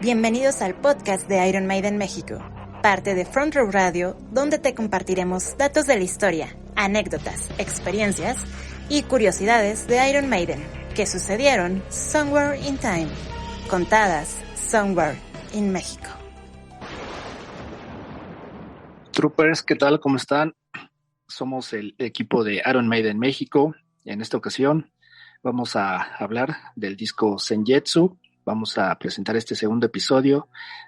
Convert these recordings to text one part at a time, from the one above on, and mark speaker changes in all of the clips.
Speaker 1: Bienvenidos al podcast de Iron Maiden México, parte de Front Row Radio, donde te compartiremos datos de la historia, anécdotas, experiencias y curiosidades de Iron Maiden que sucedieron somewhere in time, contadas somewhere in México.
Speaker 2: Troopers, ¿qué tal? ¿Cómo están? Somos el equipo de Iron Maiden México. En esta ocasión vamos a hablar del disco Senjutsu. Vamos a presentar este segundo episodio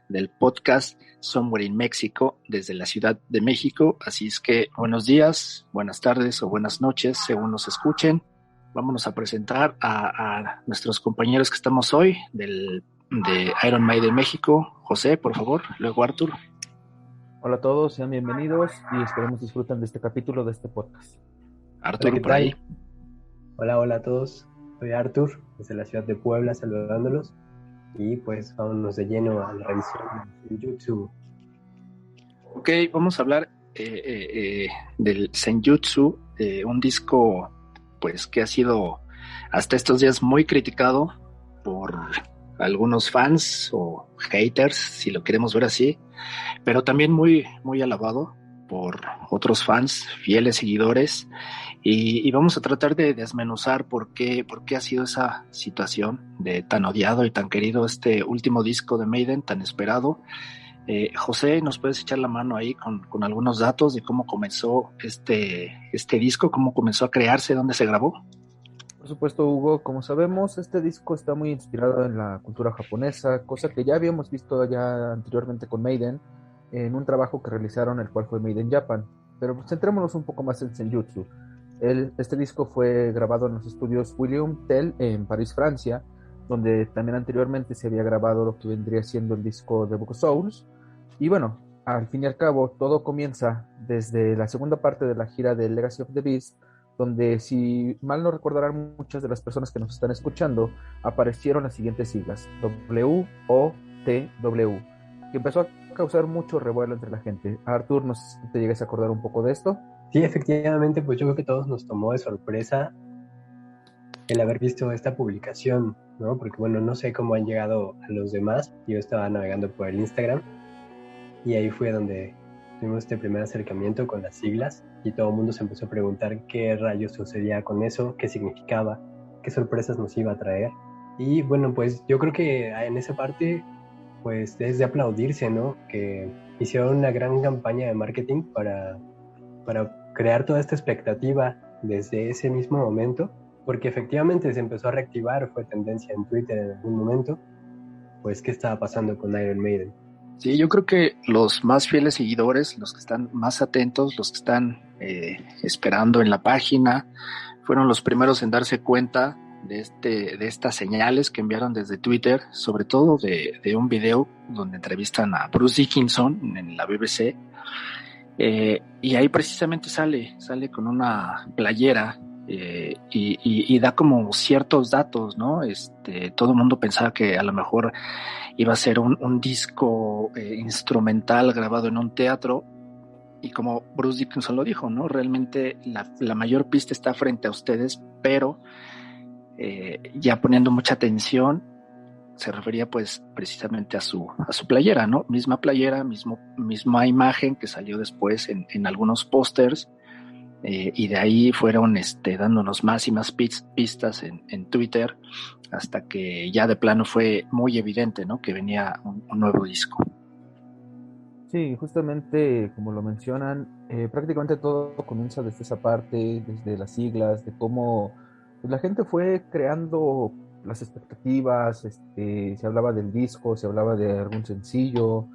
Speaker 2: del podcast Somewhere in Mexico desde la Ciudad de México. Así es que buenos días, buenas tardes o buenas noches, según nos escuchen. Vámonos a presentar a nuestros compañeros que estamos hoy de Iron Maiden México. José, por favor, luego Artur.
Speaker 3: Hola a todos, sean bienvenidos y esperemos disfruten de este capítulo de este podcast.
Speaker 2: Artur, por ahí.
Speaker 4: Hola a todos, soy Artur, desde la ciudad de Puebla, saludándolos. Y pues vámonos de lleno a la revisión de Senjutsu.
Speaker 2: Ok, vamos a hablar del Senjutsu, un disco pues que ha sido hasta estos días muy criticado por algunos fans o haters, si lo queremos ver así, pero también muy, muy alabado por otros fans, fieles seguidores, y vamos a tratar de desmenuzar por qué ha sido esa situación de tan odiado y tan querido este último disco de Maiden, tan esperado. José, ¿nos puedes echar la mano ahí con algunos datos de cómo comenzó este disco, cómo comenzó a crearse, dónde se grabó?
Speaker 3: Por supuesto, Hugo, como sabemos, este disco está muy inspirado en la cultura japonesa, cosa que ya habíamos visto ya anteriormente con Maiden, en un trabajo que realizaron, el cual fue Made in Japan. Pero centrémonos un poco más en Senjutsu. Este disco fue grabado en los estudios William Tell en París, Francia, donde también anteriormente se había grabado lo que vendría siendo el disco de Book of Souls. Y bueno, al fin y al cabo, todo comienza desde la segunda parte de la gira de Legacy of the Beast, donde, si mal no recordarán muchas de las personas que nos están escuchando, aparecieron las siguientes siglas: WOTW, que empezó a causar mucho revuelo entre la gente. Artur, no sé si te llegas a acordar un poco de esto.
Speaker 4: Sí, efectivamente, pues yo creo que todos nos tomó de sorpresa el haber visto esta publicación, ¿no? Porque bueno, no sé cómo han llegado a los demás. Yo estaba navegando por el Instagram y ahí fue donde tuvimos este primer acercamiento con las siglas y todo el mundo se empezó a preguntar qué rayos sucedía con eso, qué significaba, qué sorpresas nos iba a traer. Y bueno, pues yo creo que en esa parte pues es de aplaudirse, ¿no? Que hicieron una gran campaña de marketing para crear toda esta expectativa desde ese mismo momento, porque efectivamente se empezó a reactivar, fue tendencia en Twitter en algún momento, pues qué estaba pasando con Iron Maiden.
Speaker 2: Sí, yo creo que los más fieles seguidores, los que están más atentos, los que están esperando en la página, fueron los primeros en darse cuenta de estas señales que enviaron desde Twitter, sobre todo de un video donde entrevistan a Bruce Dickinson en la BBC, y ahí precisamente sale con una playera y da como ciertos datos, ¿no? Todo el mundo pensaba que a lo mejor iba a ser un disco instrumental grabado en un teatro, y como Bruce Dickinson lo dijo, ¿no? Realmente la mayor pista está frente a ustedes, pero ya poniendo mucha atención, se refería pues precisamente a su playera, ¿no? Misma playera, misma imagen que salió después en algunos pósters, y de ahí fueron dándonos más y más pistas en Twitter, hasta que ya de plano fue muy evidente, ¿no? Que venía un nuevo disco.
Speaker 3: Sí, justamente como lo mencionan, prácticamente todo comienza desde esa parte, desde las siglas, de cómo pues, la gente fue creando las expectativas. Se hablaba del disco, se hablaba de algún sencillo.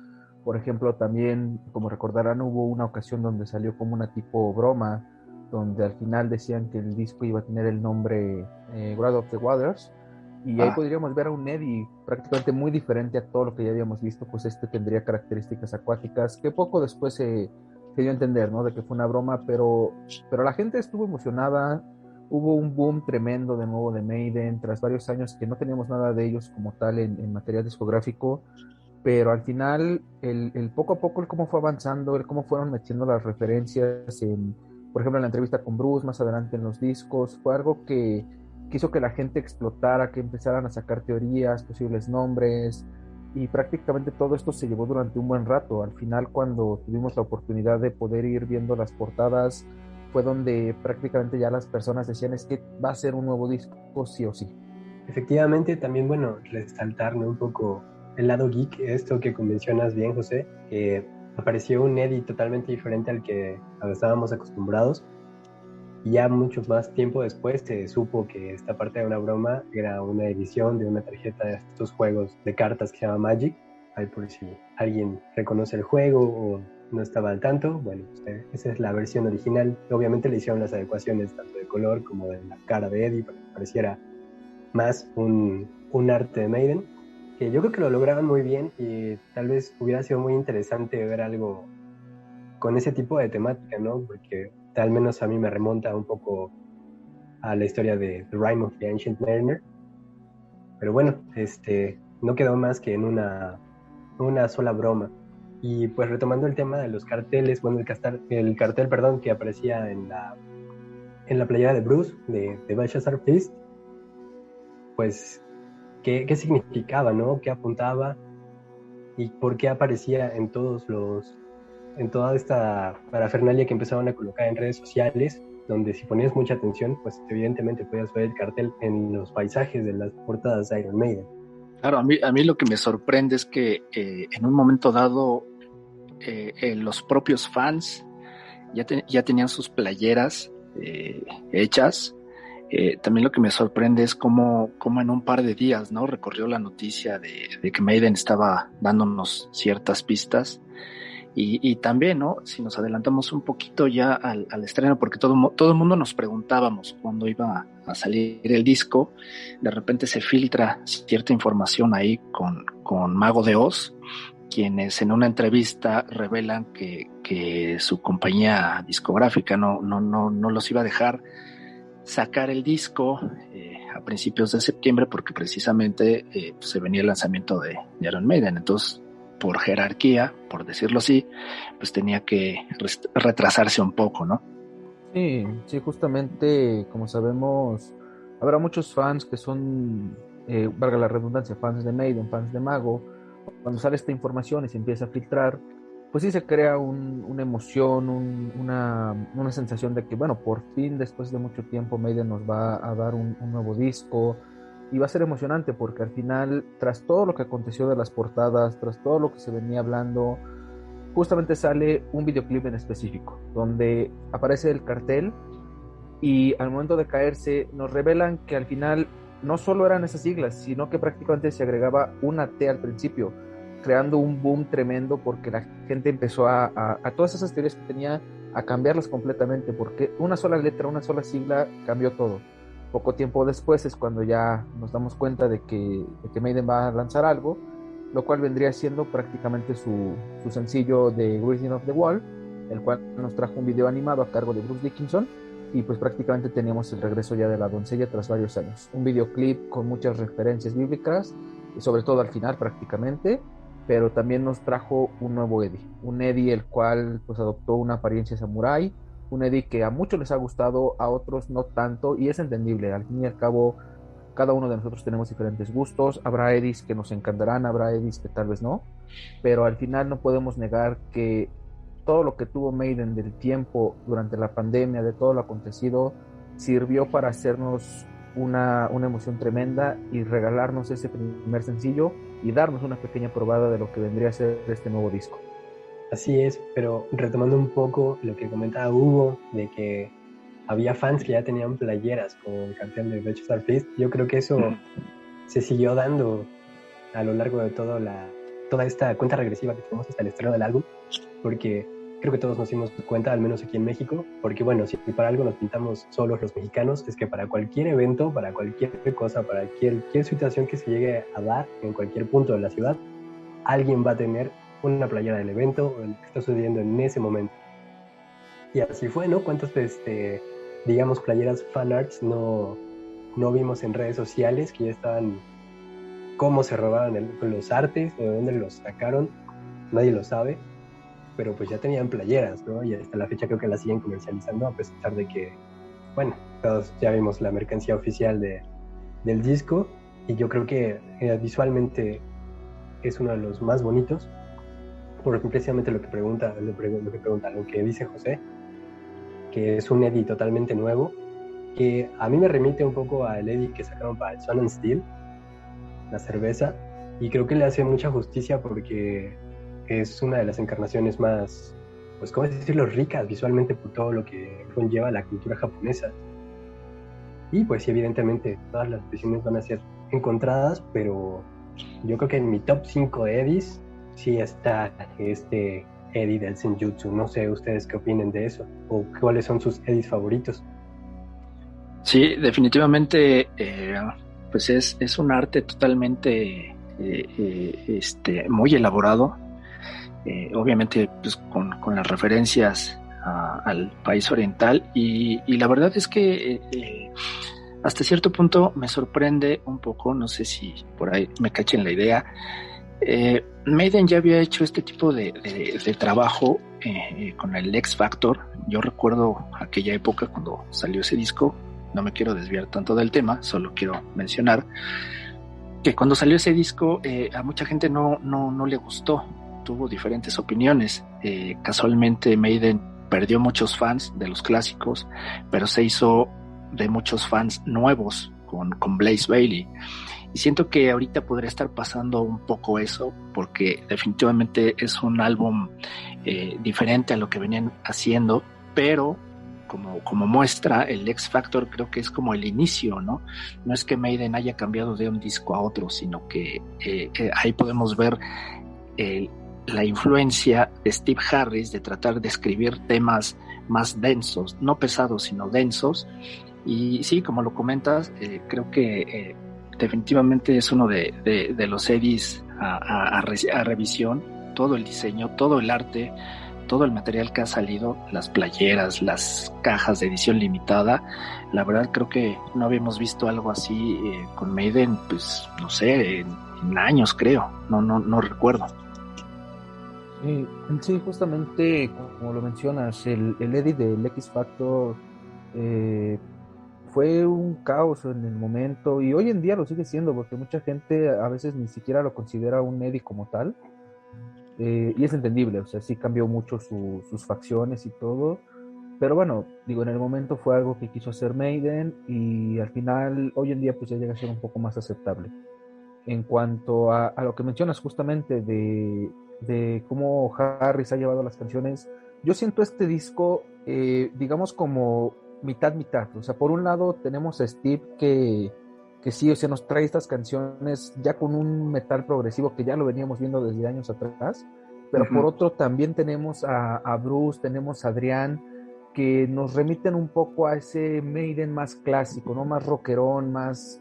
Speaker 3: Por ejemplo, también, como recordarán, hubo una ocasión donde salió como una tipo broma, donde al final decían que el disco iba a tener el nombre God of the Waters, y ahí podríamos ver a un Eddie prácticamente muy diferente a todo lo que ya habíamos visto. Pues tendría características acuáticas, que poco después se dio a entender, ¿no? De que fue una broma, pero la gente estuvo emocionada. Hubo un boom tremendo de nuevo de Maiden, tras varios años que no teníamos nada de ellos como tal en material discográfico, pero al final, el poco a poco, el cómo fue avanzando, el cómo fueron metiendo las referencias por ejemplo, en la entrevista con Bruce, más adelante en los discos, fue algo que hizo que la gente explotara, que empezaran a sacar teorías, posibles nombres, y prácticamente todo esto se llevó durante un buen rato. Al final, cuando tuvimos la oportunidad de poder ir viendo las portadas, fue donde prácticamente ya las personas decían es que va a ser un nuevo disco sí o sí.
Speaker 4: Efectivamente, también, bueno, resaltar, ¿no?, un poco el lado geek, esto que mencionas bien, José, que apareció un Eddie totalmente diferente al que estábamos acostumbrados. Y ya mucho más tiempo después se supo que esta parte de una broma era una edición de una tarjeta de estos juegos de cartas que se llama Magic. Ahí por si alguien reconoce el juego o no estaba al tanto, bueno, esa es la versión original. Obviamente le hicieron las adecuaciones tanto de color como de la cara de Eddie para que pareciera más un arte de Maiden, que yo creo que lo lograron muy bien y tal vez hubiera sido muy interesante ver algo con ese tipo de temática, ¿no? Porque al menos a mí me remonta un poco a la historia de The Rime of the Ancient Mariner. Pero bueno, no quedó más que en una sola broma. Y pues retomando el tema de los carteles, bueno, el cartel, perdón, que aparecía en la playera de Bruce, de Belshazzar Feast, pues, ¿qué significaba, no? ¿Qué apuntaba? ¿Y por qué aparecía en toda esta parafernalia que empezaban a colocar en redes sociales, donde si ponías mucha atención, pues evidentemente podías ver el cartel en los paisajes de las portadas de Iron Maiden?
Speaker 2: Claro, a mí lo que me sorprende es que en un momento dado los propios fans ya tenían sus playeras hechas. También lo que me sorprende es cómo en un par de días, ¿no?, recorrió la noticia de que Maiden estaba dándonos ciertas pistas. Y también, ¿no?, si nos adelantamos un poquito ya al estreno, porque todo el mundo nos preguntábamos cuándo iba a salir el disco. De repente se filtra cierta información ahí con Mago de Oz, quienes en una entrevista revelan que su compañía discográfica no los iba a dejar sacar el disco a principios de septiembre porque precisamente se venía el lanzamiento de Iron Maiden. Entonces, por jerarquía, por decirlo así, pues tenía que retrasarse un poco, ¿no?
Speaker 3: Sí, sí, justamente, como sabemos, habrá muchos fans que son, valga la redundancia, fans de Maiden, fans de Mago. Cuando sale esta información y se empieza a filtrar, pues sí se crea una emoción, una sensación de que, bueno, por fin, después de mucho tiempo, Maiden nos va a dar un nuevo disco. Y va a ser emocionante porque al final, tras todo lo que aconteció de las portadas, tras todo lo que se venía hablando, justamente sale un videoclip en específico, donde aparece el cartel y al momento de caerse nos revelan que al final no solo eran esas siglas, sino que prácticamente se agregaba una T al principio, creando un boom tremendo porque la gente empezó a todas esas teorías que tenía a cambiarlas completamente, porque una sola letra, una sola sigla cambió todo. Poco tiempo después es cuando ya nos damos cuenta de que Maiden va a lanzar algo, lo cual vendría siendo prácticamente su sencillo de Written of the Wall, el cual nos trajo un video animado a cargo de Bruce Dickinson, y pues prácticamente teníamos el regreso ya de la doncella tras varios años. Un videoclip con muchas referencias bíblicas, y sobre todo al final prácticamente, pero también nos trajo un nuevo Eddie, un Eddie el cual pues adoptó una apariencia samurái, un Eddie que a muchos les ha gustado, a otros no tanto, y es entendible. Al fin y al cabo, cada uno de nosotros tenemos diferentes gustos. Habrá Eddies que nos encantarán, habrá Eddies que tal vez no, pero al final no podemos negar que todo lo que tuvo Maiden del tiempo durante la pandemia, de todo lo acontecido, sirvió para hacernos una emoción tremenda y regalarnos ese primer sencillo y darnos una pequeña probada de lo que vendría a ser este nuevo disco.
Speaker 4: Así es, pero retomando un poco lo que comentaba Hugo, de que había fans que ya tenían playeras con el cartel de Belshazzar Feast, yo creo que eso se siguió dando a lo largo de toda esta cuenta regresiva que tenemos hasta el estreno del álbum, porque creo que todos nos dimos cuenta, al menos aquí en México, porque bueno, si para algo nos pintamos solos los mexicanos, es que para cualquier evento, para cualquier cosa, para cualquier situación que se llegue a dar en cualquier punto de la ciudad, alguien va a tener una playera del evento o lo que está sucediendo en ese momento. Y así fue, ¿no? ¿Cuántas, digamos, playeras fanarts no vimos en redes sociales que ya estaban, cómo se robaron los artes, de dónde los sacaron? Nadie lo sabe, pero pues ya tenían playeras, ¿no? Y hasta la fecha creo que las siguen comercializando, a pesar de que, bueno, todos ya vimos la mercancía oficial del disco, y yo creo que visualmente es uno de los más bonitos, por precisamente lo que dice José, que es un Eddie totalmente nuevo, que a mí me remite un poco al Eddie que sacaron para el Sun and Steel, la cerveza, y creo que le hace mucha justicia porque es una de las encarnaciones más, pues, ¿cómo decirlo?, ricas visualmente por todo lo que conlleva la cultura japonesa. Y pues sí, evidentemente todas las decisiones van a ser encontradas, pero yo creo que en mi top 5 de Eddies sí está este Eddie del Senjutsu. No sé ustedes qué opinen de eso, o cuáles son sus Eddies favoritos.
Speaker 2: Sí, definitivamente, pues es un arte totalmente muy elaborado, obviamente pues con las referencias al país oriental, y la verdad es que hasta cierto punto me sorprende un poco, no sé si por ahí me cachen la idea. Maiden ya había hecho este tipo de trabajo con el X Factor. Yo recuerdo aquella época cuando salió ese disco. No me quiero desviar tanto del tema, solo quiero mencionar que cuando salió ese disco a mucha gente no le gustó, tuvo diferentes opiniones. Casualmente Maiden perdió muchos fans de los clásicos, pero se hizo de muchos fans nuevos con Blaze Bayley. Y siento que ahorita podría estar pasando un poco eso, porque definitivamente es un álbum diferente a lo que venían haciendo, pero como muestra, el X Factor creo que es como el inicio, ¿no? No es que Maiden haya cambiado de un disco a otro, sino que ahí podemos ver la influencia de Steve Harris de tratar de escribir temas más densos, no pesados, sino densos. Y sí, como lo comentas, creo que definitivamente es uno de los Eddies a revisión. Todo el diseño, todo el arte, todo el material que ha salido, las playeras, las cajas de edición limitada, la verdad creo que no habíamos visto algo así con Maiden, pues no sé, en años creo, no recuerdo.
Speaker 3: Sí, justamente como lo mencionas, el Eddie del X Factor fue un caos en el momento, y hoy en día lo sigue siendo, porque mucha gente a veces ni siquiera lo considera un Eddie como tal. Y es entendible, o sea, sí cambió mucho sus facciones y todo, pero bueno, digo, en el momento fue algo que quiso hacer Maiden, y al final, hoy en día, pues ya llega a ser un poco más aceptable. En cuanto a lo que mencionas justamente de cómo Harris ha llevado las canciones, yo siento este disco, digamos, como mitad, o sea, por un lado tenemos a Steve que sí, o sea, nos trae estas canciones ya con un metal progresivo que ya lo veníamos viendo desde años atrás, pero por otro también tenemos a Bruce, tenemos a Adrián, que nos remiten un poco a ese Maiden más clásico, ¿no? Más rockerón, más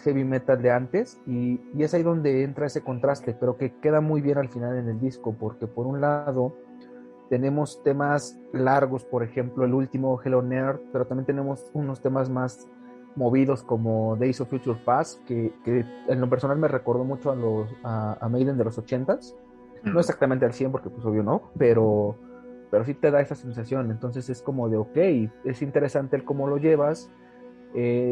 Speaker 3: heavy metal de antes, y es ahí donde entra ese contraste, pero que queda muy bien al final en el disco, porque por un lado tenemos temas largos, por ejemplo, el último Hello Nerd, pero también tenemos unos temas más movidos como Days of Future Past, que en lo personal me recordó mucho a Maiden de los 80s, no exactamente al 100 porque pues obvio no, pero sí te da esa sensación. Entonces es como de ok, es interesante el cómo lo llevas.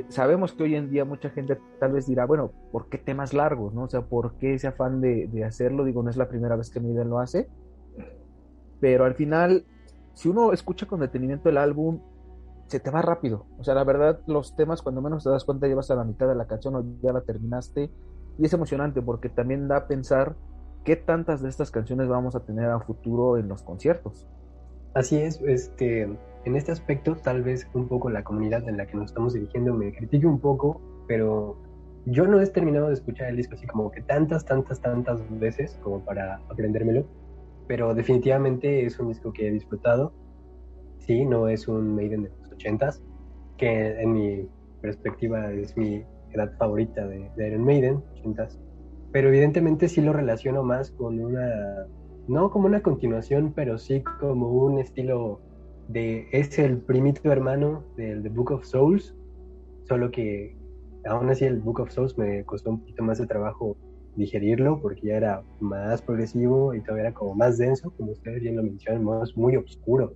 Speaker 3: Sabemos que hoy en día mucha gente tal vez dirá, bueno, ¿por qué temas largos? ¿No? O sea, ¿por qué ese afán de hacerlo? Digo, no es la primera vez que Maiden lo hace, pero al final, si uno escucha con detenimiento el álbum, se te va rápido. O sea, la verdad, los temas, cuando menos te das cuenta, llevas a la mitad de la canción o ya la terminaste. Y es emocionante porque también da a pensar qué tantas de estas canciones vamos a tener a futuro en los conciertos.
Speaker 4: Así es, en este aspecto, tal vez un poco la comunidad en la que nos estamos dirigiendo me critique un poco, pero yo no he terminado de escuchar el disco así como que tantas veces como para aprendérmelo, pero definitivamente es un disco que he disfrutado. Sí, no es un Maiden de los 80s, que en mi perspectiva es mi edad favorita de Iron Maiden, 80s, pero evidentemente sí lo relaciono más con no como una continuación, pero sí como un estilo es el primito hermano del The Book of Souls, solo que aún así el Book of Souls me costó un poquito más de trabajo digerirlo, porque ya era más progresivo y todavía era como más denso, como ustedes bien lo mencionan, más muy oscuro.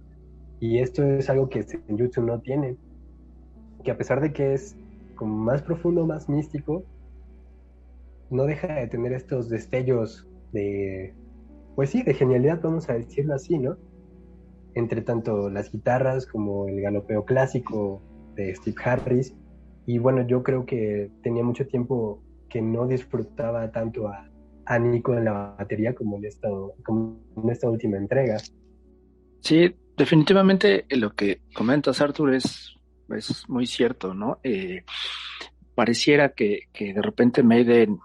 Speaker 4: Y esto es algo que Senjutsu no tiene, que a pesar de que es como más profundo, más místico, no deja de tener estos destellos de, pues sí, de genialidad, vamos a decirlo así, ¿no? Entre tanto las guitarras como el galopeo clásico de Steve Harris. Y bueno, yo creo que tenía mucho tiempo que no disfrutaba tanto a Nico en la batería como en esta última entrega.
Speaker 2: Sí, definitivamente lo que comentas, Arthur, es muy cierto, ¿no? Pareciera que de repente Maiden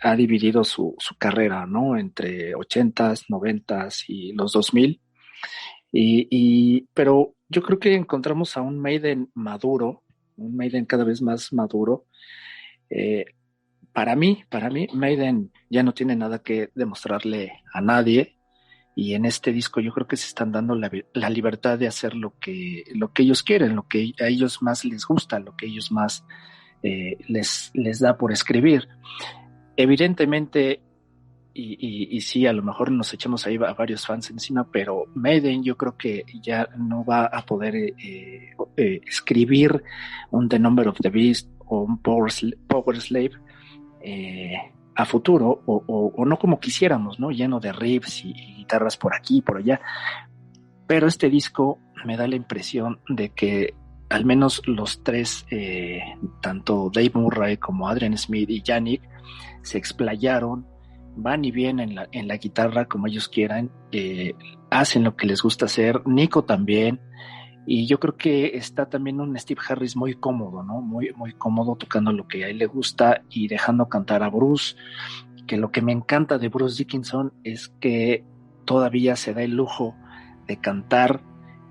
Speaker 2: ha dividido su carrera, ¿no? Entre 80s, 90s y los 2000. Pero yo creo que encontramos a un Maiden maduro, un Maiden cada vez más maduro. Eh, para mí, Maiden ya no tiene nada que demostrarle a nadie. Y en este disco yo creo que se están dando la libertad de hacer lo que ellos quieren, lo que a ellos más les gusta, lo que ellos más les da por escribir. Evidentemente, y sí, a lo mejor nos echamos ahí a varios fans encima, pero Maiden yo creo que ya no va a poder escribir un The Number of the Beast o un Power Slave a futuro, o no como quisiéramos, ¿no? Lleno de riffs y guitarras por aquí y por allá. Pero este disco me da la impresión de que al menos los tres, tanto Dave Murray como Adrian Smith y Yannick, se explayaron, van y vienen en la guitarra como ellos quieran, hacen lo que les gusta hacer, Nico también, y yo creo que está también un Steve Harris muy cómodo, ¿no? Muy, muy cómodo tocando lo que a él le gusta y dejando cantar a Bruce, que lo que me encanta de Bruce Dickinson es que todavía se da el lujo de cantar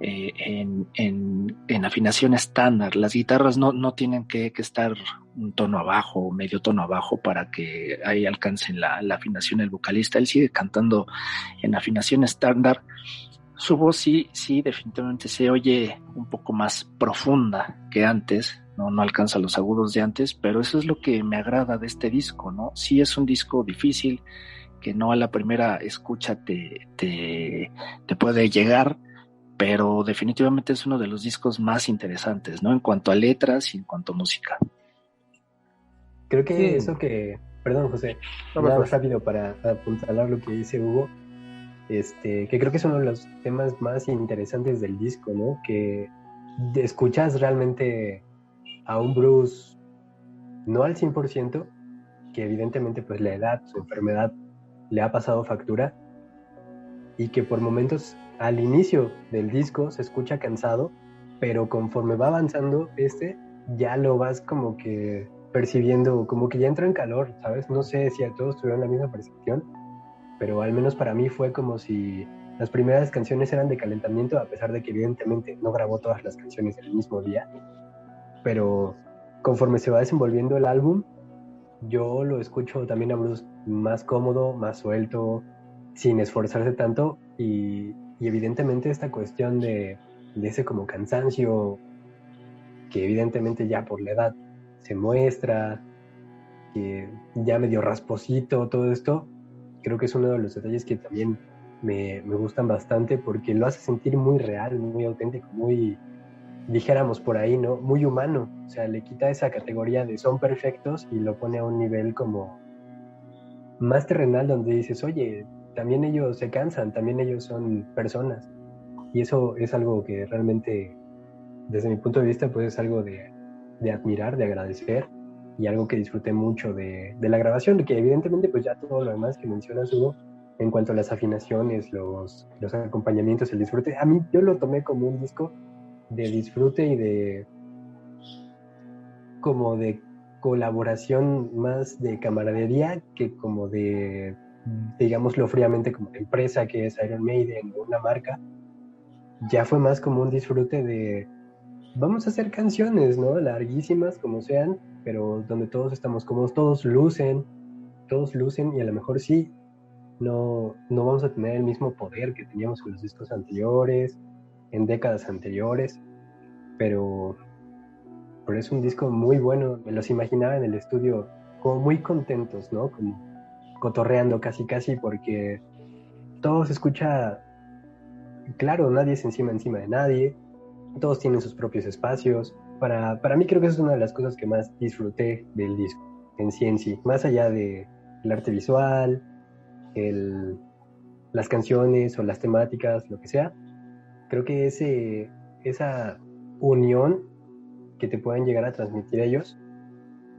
Speaker 2: en afinación estándar. Las guitarras no tienen que estar un tono abajo o medio tono abajo para que ahí alcancen la afinación del vocalista. Él sigue cantando en afinación estándar. Su voz sí, definitivamente se oye un poco más profunda que antes, no alcanza los agudos de antes, pero eso es lo que me agrada de este disco, ¿no? Sí es un disco difícil, que no a la primera escucha te puede llegar, pero definitivamente es uno de los discos más interesantes, ¿no? En cuanto a letras y en cuanto a música.
Speaker 4: Creo que
Speaker 3: Sí.
Speaker 4: eso que... Perdón, José,
Speaker 3: No,
Speaker 4: nada
Speaker 3: pues,
Speaker 4: más rápido para apuntalar lo que dice Hugo, que creo que es uno de los temas más interesantes del disco, ¿no? Que escuchas realmente a un Bruce no al 100%, que evidentemente pues la edad, su enfermedad le ha pasado factura, y que por momentos al inicio del disco se escucha cansado, pero conforme va avanzando ya lo vas como que percibiendo, como que ya entra en calor, ¿sabes? No sé si a todos tuvieron la misma percepción, pero al menos para mí fue como si las primeras canciones eran de calentamiento, a pesar de que evidentemente no grabó todas las canciones el mismo día, pero conforme se va desenvolviendo el álbum, yo lo escucho también a Bruce más cómodo, más suelto, sin esforzarse tanto, y evidentemente esta cuestión de ese como cansancio que evidentemente ya por la edad se muestra, que ya medio rasposito, todo esto, creo que es uno de los detalles que también me gustan bastante, porque lo hace sentir muy real, muy auténtico, muy, dijéramos por ahí, ¿no? Muy humano. O sea, le quita esa categoría de son perfectos y lo pone a un nivel como más terrenal, donde dices, oye, también ellos se cansan, también ellos son personas. Y eso es algo que realmente, desde mi punto de vista, pues es algo de admirar, de agradecer, y algo que disfruté mucho de la grabación, que evidentemente pues ya todo lo demás que mencionas, Hugo, en cuanto a las afinaciones, los acompañamientos, el disfrute, a mí yo lo tomé como un disco de disfrute y de como de colaboración, más de camaradería que como de, digámoslo fríamente, como de empresa que es Iron Maiden o una marca. Ya fue más como un disfrute de vamos a hacer canciones, ¿no? Larguísimas como sean, pero donde todos estamos cómodos, todos lucen, y a lo mejor sí, no vamos a tener el mismo poder que teníamos con los discos anteriores, en décadas anteriores, pero es un disco muy bueno. Me los imaginaba en el estudio como muy contentos, ¿no? Como cotorreando casi, porque todo se escucha claro, nadie es encima de nadie, todos tienen sus propios espacios. Para mí creo que esa es una de las cosas que más disfruté del disco, en sí, más allá de el arte visual, las canciones o las temáticas, lo que sea. Creo que esa unión que te pueden llegar a transmitir ellos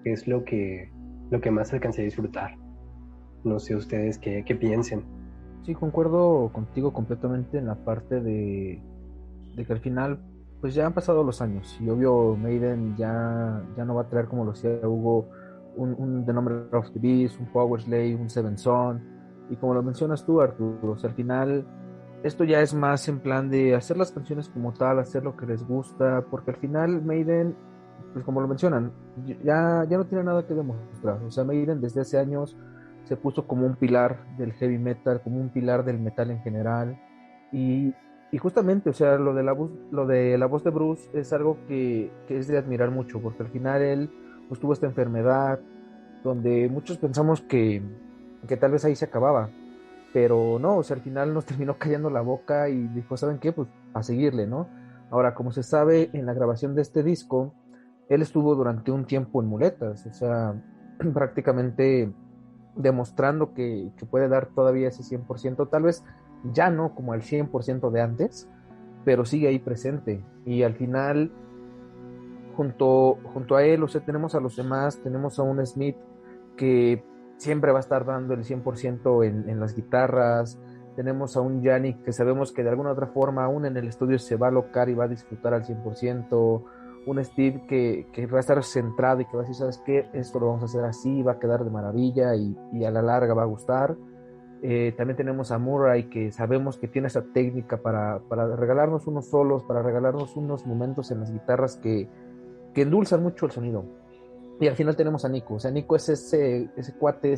Speaker 4: es lo que más alcancé a disfrutar. No sé ustedes qué piensen.
Speaker 3: Sí, concuerdo contigo completamente en la parte de que al final, pues ya han pasado los años y obvio Maiden ya no va a traer, como lo decía Hugo, un The Number of the Beast, un Powerslave, un Seven Son, y como lo mencionas tú, Arturo, o sea, al final esto ya es más en plan de hacer las canciones como tal, hacer lo que les gusta, porque al final Maiden, pues como lo mencionan, ya no tiene nada que demostrar. O sea, Maiden desde hace años se puso como un pilar del heavy metal, como un pilar del metal en general. Y, y justamente, o sea, lo de la voz de Bruce es algo que es de admirar mucho, porque al final él pues, tuvo esta enfermedad donde muchos pensamos que tal vez ahí se acababa, pero no, o sea, al final nos terminó callando la boca y dijo, ¿saben qué? Pues a seguirle, ¿no? Ahora, como se sabe, en la grabación de este disco, él estuvo durante un tiempo en muletas, o sea, prácticamente demostrando que puede dar todavía ese 100%, tal vez ya no como el 100% de antes, pero sigue ahí presente. Y al final, junto a él, o sea, tenemos a los demás, tenemos a un Smith que siempre va a estar dando el 100% en las guitarras, tenemos a un Yannick que sabemos que de alguna otra forma aún en el estudio se va a alocar y va a disfrutar al 100%, un Steve que va a estar centrado y que va a decir, ¿sabes qué? Esto lo vamos a hacer así, va a quedar de maravilla y a la larga va a gustar. También tenemos a Murray que sabemos que tiene esa técnica para regalarnos unos solos, para regalarnos unos momentos en las guitarras que endulzan mucho el sonido. Y al final tenemos a Nico, o sea, Nico es ese cuate,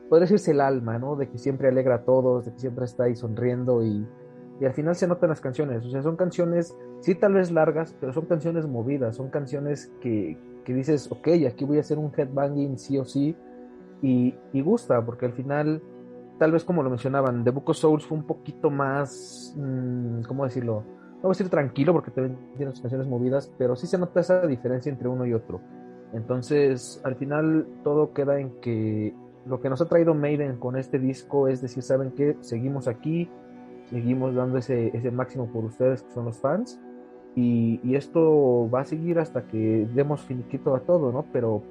Speaker 3: podría decirse el alma, ¿no? De que siempre alegra a todos, de que siempre está ahí sonriendo y al final se notan las canciones, o sea, son canciones, sí tal vez largas, pero son canciones movidas, son canciones que dices, ok, aquí voy a hacer un headbanging sí o sí, y gusta, porque al final, tal vez como lo mencionaban, The Book of Souls fue un poquito más, ¿cómo decirlo? No voy a decir tranquilo porque también tiene sus canciones movidas, pero sí se nota esa diferencia entre uno y otro. Entonces, al final todo queda en que lo que nos ha traído Maiden con este disco es decir, ¿saben qué? Seguimos aquí, seguimos dando ese máximo por ustedes que son los fans, y esto va a seguir hasta que demos finiquito a todo, ¿no? Pero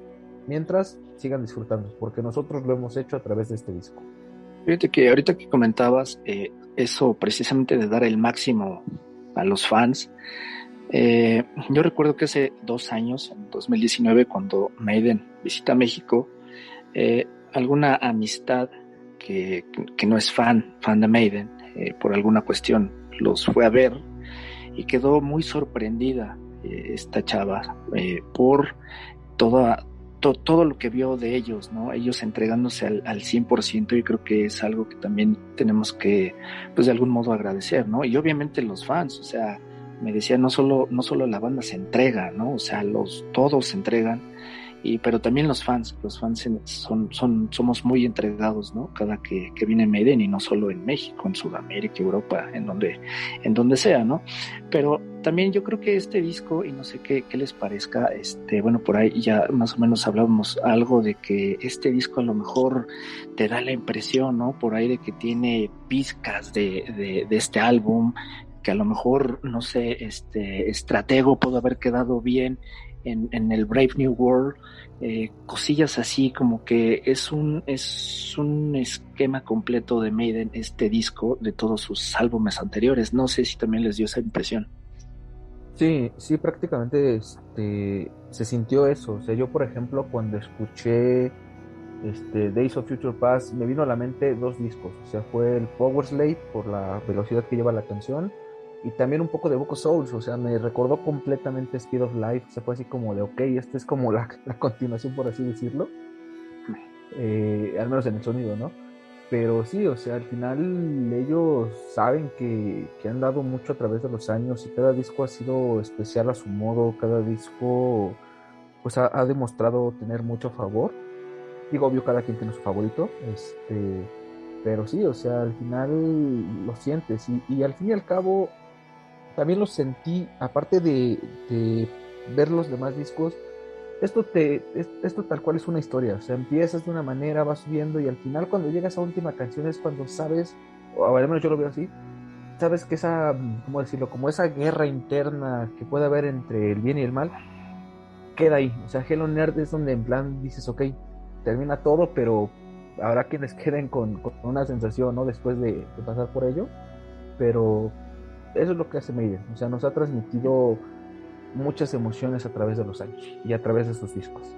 Speaker 3: mientras sigan disfrutando, porque nosotros lo hemos hecho a través de este disco.
Speaker 2: Fíjate que ahorita que comentabas eso precisamente de dar el máximo a los fans, yo recuerdo que hace 2 años, en 2019, cuando Maiden visita México, alguna amistad que no es fan de Maiden, por alguna cuestión, los fue a ver y quedó muy sorprendida esta chava por todo lo que vio de ellos, ¿no? Ellos entregándose al 100%, y creo que es algo que también tenemos que, pues de algún modo agradecer, ¿no? Y obviamente los fans, o sea, me decía, no solo la banda se entrega, ¿no? O sea, todos se entregan, pero también los fans somos muy entregados, ¿no? Cada que viene Maiden, y no solo en México, en Sudamérica, Europa, en donde sea, ¿no? Pero también yo creo que este disco, y no sé qué les parezca, bueno, por ahí ya más o menos hablábamos algo de que este disco a lo mejor te da la impresión, ¿no? Por ahí de que tiene pizcas de este álbum, que a lo mejor, no sé, Stratego pudo haber quedado bien en el Brave New World, cosillas así, como que es un esquema completo de Maiden, este disco, de todos sus álbumes anteriores. No sé si también les dio esa impresión.
Speaker 3: Sí, prácticamente se sintió eso. O sea, yo, por ejemplo, cuando escuché Days of Future Past, me vino a la mente dos discos. O sea, fue el Power Slave por la velocidad que lleva la canción, y también un poco de Book of Souls. O sea, me recordó completamente Speed of Life. O sea, fue así como de, ok, esta es como la continuación, por así decirlo. Al menos en el sonido, ¿no? Pero sí, o sea, al final ellos saben que han dado mucho a través de los años, y cada disco ha sido especial a su modo, cada disco pues ha demostrado tener mucho favor. Digo, obvio, cada quien tiene su favorito, pero sí, o sea, al final lo sientes, y al fin y al cabo también lo sentí, aparte de ver los demás discos, esto tal cual es una historia, o sea, empiezas de una manera, vas subiendo y al final cuando llegas a última canción es cuando sabes, o al menos yo lo veo así, sabes que esa, ¿cómo decirlo? Como esa guerra interna que puede haber entre el bien y el mal, queda ahí. O sea, Hello Nerd es donde en plan dices, ok, termina todo, pero habrá quienes queden con una sensación, ¿no? Después de pasar por ello. Pero eso es lo que hace Maiden. O sea, nos ha transmitido muchas emociones a través de los años y a través de sus discos.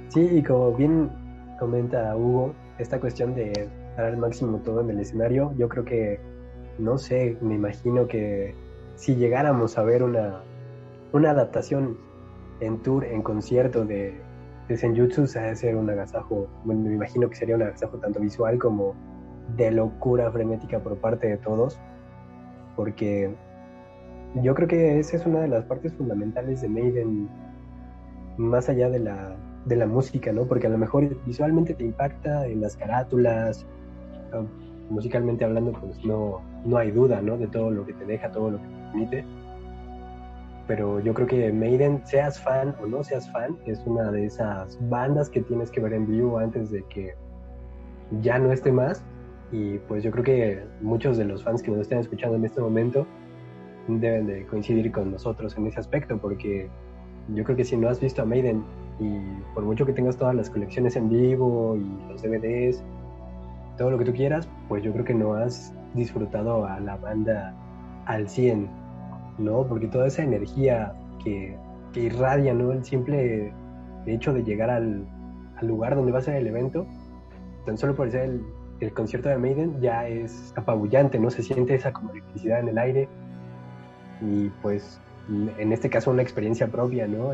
Speaker 4: Sí, y como bien comenta Hugo, esta cuestión de dar al máximo todo en el escenario, yo creo que, no sé, me imagino que si llegáramos a ver una adaptación en tour, en concierto de Senjutsu, se ha de ser un agasajo, bueno, me imagino que sería un agasajo tanto visual como de locura frenética por parte de todos, porque yo creo que esa es una de las partes fundamentales de Maiden, más allá de la música, ¿no? Porque a lo mejor visualmente te impacta en las carátulas, musicalmente hablando, pues no hay duda, ¿no? De todo lo que te deja, todo lo que te permite. Pero yo creo que Maiden, seas fan o no seas fan, es una de esas bandas que tienes que ver en vivo antes de que ya no esté más. Y pues yo creo que muchos de los fans que nos estén escuchando en este momento deben de coincidir con nosotros en ese aspecto, porque yo creo que si no has visto a Maiden, y por mucho que tengas todas las colecciones en vivo y los DVDs, todo lo que tú quieras, pues yo creo que no has disfrutado a la banda al 100, ¿no? Porque toda esa energía que irradia, ¿no? El simple hecho de llegar al lugar donde va a ser el evento, tan solo por ser el concierto de Maiden, ya es apabullante, ¿no? Se siente esa como electricidad en el aire. Y pues en este caso una experiencia propia, ¿no?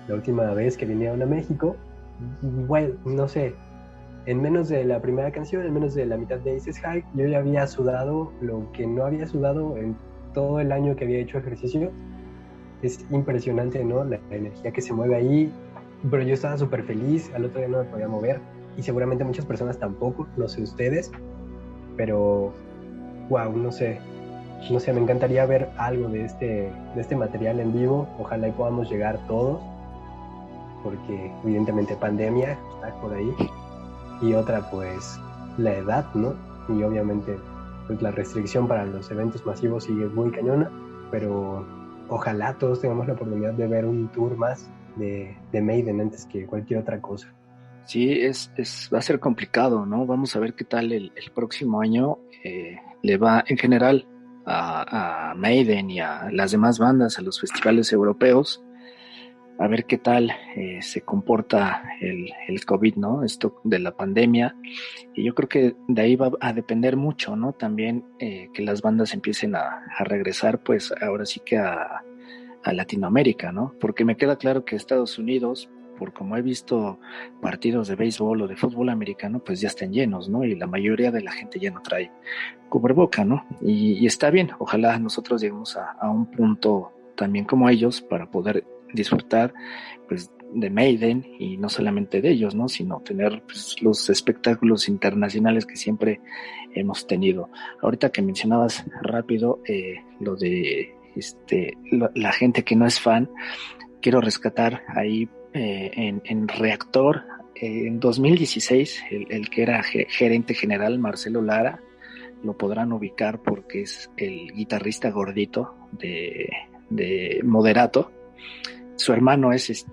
Speaker 4: La última vez que vinieron a México, bueno, no sé, en menos de la primera canción, en menos de la mitad de Aces High, yo ya había sudado lo que no había sudado en todo el año que había hecho ejercicio. Es impresionante, ¿no? La energía que se mueve ahí, pero yo estaba súper feliz, al otro día no me podía mover, y seguramente muchas personas tampoco, no sé ustedes, pero wow, no sé, me encantaría ver algo de este material en vivo. Ojalá y podamos llegar todos, porque evidentemente pandemia está por ahí, y otra pues la edad, ¿no? Y obviamente pues la restricción para los eventos masivos sigue muy cañona, pero ojalá todos tengamos la oportunidad de ver un tour más de Maiden antes que cualquier otra cosa.
Speaker 2: Sí, va a ser complicado, ¿no? Vamos a ver qué tal el próximo año le va en general a Maiden y a las demás bandas, a los festivales europeos, a ver qué tal se comporta el COVID, ¿no? Esto de la pandemia. Y yo creo que de ahí va a depender mucho, ¿no? También que las bandas empiecen a regresar, pues ahora sí que a Latinoamérica, ¿no? Porque me queda claro que Estados Unidos, por como he visto partidos de béisbol o de fútbol americano, pues ya están llenos, ¿no? Y la mayoría de la gente ya no trae cubreboca, ¿no? Y está bien, ojalá nosotros lleguemos a un punto también como ellos para poder disfrutar, pues, de Maiden, y no solamente de ellos, ¿no? Sino tener, pues, los espectáculos internacionales que siempre hemos tenido. Ahorita que mencionabas rápido lo de la gente que no es fan, quiero rescatar ahí en Reactor, en 2016, el que era gerente general, Marcelo Lara, lo podrán ubicar porque es el guitarrista gordito de Moderato. Su hermano es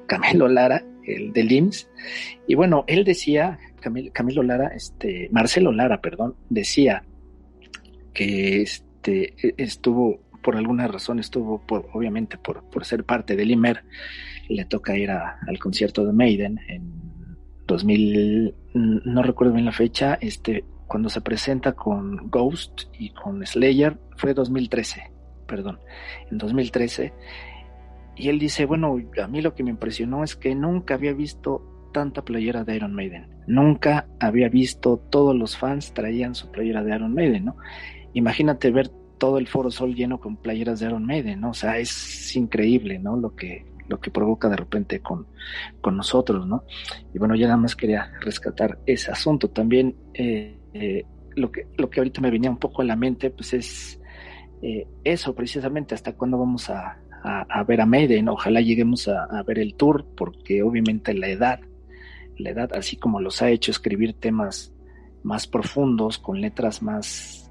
Speaker 2: Camilo Lara, el del IMSS. Y bueno, él decía, Camilo Lara, Marcelo Lara, perdón, decía que estuvo, por alguna razón, obviamente por ser parte del IMER, le toca ir al concierto de Maiden en 2000, no recuerdo bien la fecha, cuando se presenta con Ghost y con Slayer, fue 2013, perdón, en 2013, y él dice, bueno, a mí lo que me impresionó es que nunca había visto tanta playera de Iron Maiden, nunca había visto, todos los fans traían su playera de Iron Maiden, ¿no? Imagínate ver todo el Foro Sol lleno con playeras de Iron Maiden, ¿no? O sea, es increíble, ¿no? Lo que provoca de repente con nosotros, ¿no? Y bueno, ya nada más quería rescatar ese asunto. También lo que ahorita me venía un poco a la mente, pues es eso precisamente, hasta cuándo vamos a a ver a Maiden. Ojalá lleguemos a ver el tour, porque obviamente la edad, así como los ha hecho escribir temas más profundos, con letras más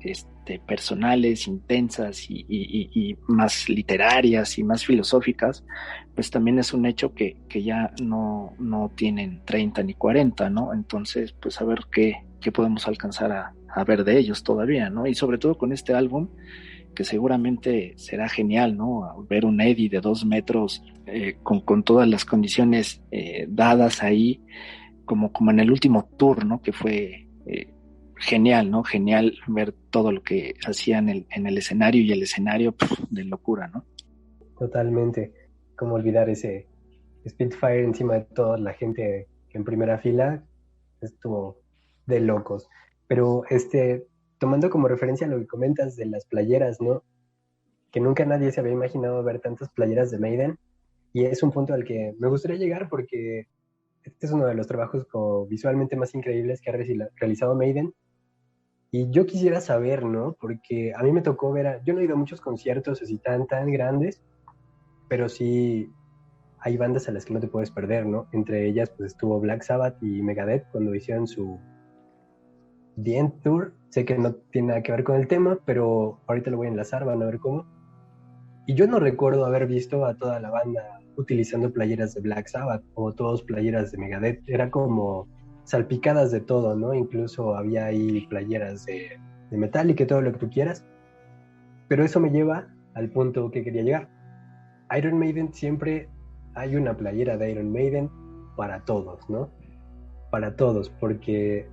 Speaker 2: personales, intensas y más literarias y más filosóficas, pues también es un hecho que ya no tienen 30 ni 40, ¿no? Entonces, pues a ver qué podemos alcanzar a ver de ellos todavía, ¿no? Y sobre todo con este álbum, que seguramente será genial, ¿no? Ver un Eddie de 2 metros con todas las condiciones dadas ahí, como en el último tour, ¿no? Que fue genial, ¿no? Genial ver todo lo que hacían en el escenario, y el escenario de locura, ¿no?
Speaker 4: Totalmente. Cómo olvidar ese Spitfire encima de toda la gente en primera fila. Estuvo de locos. Pero tomando como referencia lo que comentas de las playeras, ¿no? Que nunca nadie se había imaginado ver tantas playeras de Maiden, y es un punto al que me gustaría llegar, porque este es uno de los trabajos como visualmente más increíbles que ha realizado Maiden. Y yo quisiera saber, ¿no? Porque a mí me tocó ver, yo no he ido a muchos conciertos así tan grandes, pero sí hay bandas a las que no te puedes perder, ¿no? Entre ellas pues estuvo Black Sabbath y Megadeth cuando hicieron su The End Tour. Sé que no tiene nada que ver con el tema, pero ahorita lo voy a enlazar, van a ver cómo. Y yo no recuerdo haber visto a toda la banda utilizando playeras de Black Sabbath o todos playeras de Megadeth. Era como salpicadas de todo, ¿no? Incluso había ahí playeras de Metallica y todo lo que tú quieras. Pero eso me lleva al punto que quería llegar. Iron Maiden, siempre hay una playera de Iron Maiden para todos, ¿no? Para todos, porque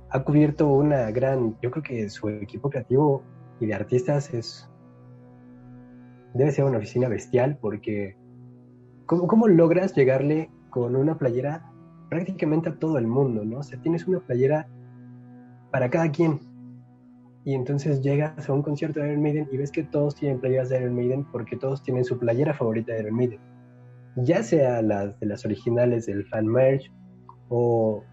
Speaker 4: ha cubierto una gran... Yo creo que su equipo creativo y de artistas debe ser una oficina bestial, porque ¿cómo logras llegarle con una playera prácticamente a todo el mundo, ¿no? O sea, tienes una playera para cada quien, y entonces llegas a un concierto de Iron Maiden y ves que todos tienen playeras de Iron Maiden, porque todos tienen su playera favorita de Iron Maiden, ya sea las de las originales del fan merch o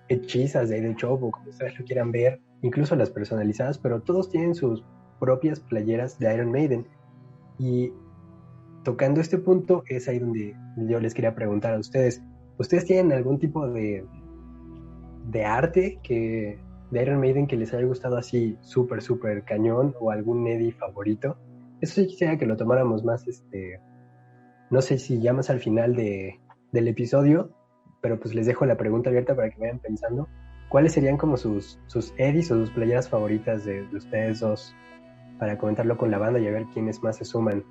Speaker 4: hechizas de The Shop, o como ustedes lo quieran ver, incluso las personalizadas, pero todos tienen sus propias playeras de Iron Maiden. Y tocando este punto, es ahí donde yo les quería preguntar a ustedes, ¿ustedes tienen algún tipo de arte de Iron Maiden que les haya gustado así súper cañón, o algún Eddie favorito? Eso sí quisiera que lo tomáramos más, no sé si ya más al final del episodio, pero pues les dejo la pregunta abierta para que vayan pensando. ¿Cuáles serían como sus Eddies o sus playeras favoritas de ustedes dos, para comentarlo con la banda y a ver quiénes más se suman